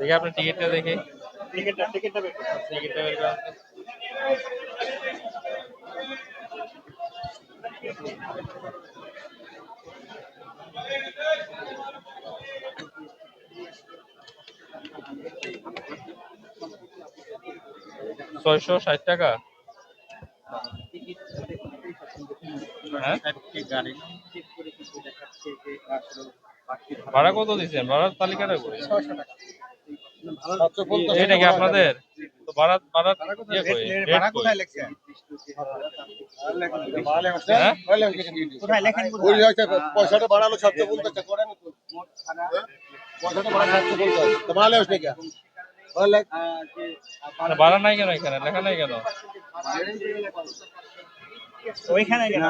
দেখি আপনার টিকিটটা দেখি। টিকিটটা বের করুন। টিকিটটা বের করেন তো। ৳৬৬০। হ্যাঁ, গাড়ি চেক করে কিন্তু দেখাচ্ছে যে আসলে বাড়তি ভাড়া কত দিচ্ছেন? ভাড়ার তালিকাটা কই? ৬০০ টাকা। এটা কি আপনাদের? তো ভাড়া ভাড়া ইয়ে কই? রেট ভাড়া কই? কোথায় লেখছেন? হ্যাঁ? কোথায় লেখেন ওই কোথায়? হচ্ছে পয়সাটা বাড়ালো 750 করেন তো। মোট ভাড়া পয়সাটা বাড়ালো 750 তো বাড়ালে হচ্ছে কি? বাড়ালে যে মানে ভাড়া নাই কেন এখানে? লেখা নাই কেন? ওইখানে কেন?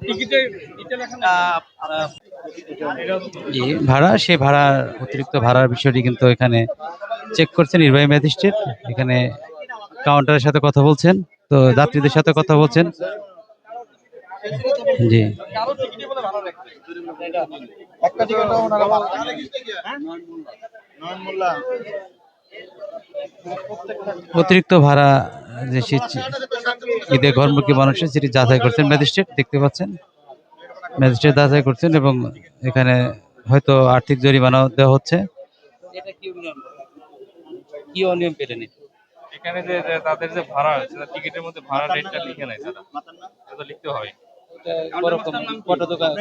টিকিটে লেখা নাই। জি, ভাড়া সে ভাড়ার অতিরিক্ত ভাড়ার বিষয়টি কিন্তু এখানে চেক করছেন নির্বাহী ম্যাজিস্ট্রেট। এখানে কাউন্টারের সাথে কথা বলছেন, তো যাত্রীদের সাথে কথা বলছেন। জি, একটা টিকিটও ওনারা নয়ন মোল্লা অতিরিক্ত ভাড়া যে ঈদে ঘরমুখী মানুষের সেটি যাচাই করছেন ম্যাজিস্ট্রেট, দেখতে পাচ্ছেন ম্যাজিস্ট্রেট যাচাই করছেন এবং এখানে হয়তো আর্থিক জরিমানা দেওয়া হচ্ছে। এটা কি অনিয়ম পেলেন? এখানে যে তাদের যে ভাড়া সেটা টিকিটের মধ্যে ভাড়া রেটটা লিখে নাই তারা। এটা লিখতে হয়।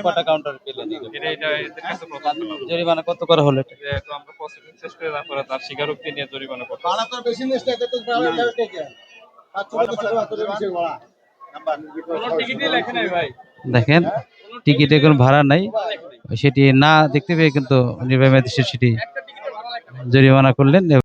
কটা কাউন্টার পেলেন? এটা এদের কাছে প্রথম পেলাম। জরিমানা কত করা হলো? যে তো আমরা প্রসিডিং শেষ করে তারপরে তার স্বীকারোক্তি নিয়ে জরিমানা করতে ভাড়া তো বেশি নিস না তো ভাড়া দেবে কে? 750 বেশি ভাড়া। কোনো টিকিটই লেখে নাই ভাই। দেখেন টিকিটে কোনো ভাড়া নাই, সেটি না দেখতে পেয়ে কিন্তু নির্বাহী ম্যাজিস্ট্রেট সেটি জরিমানা করলেন।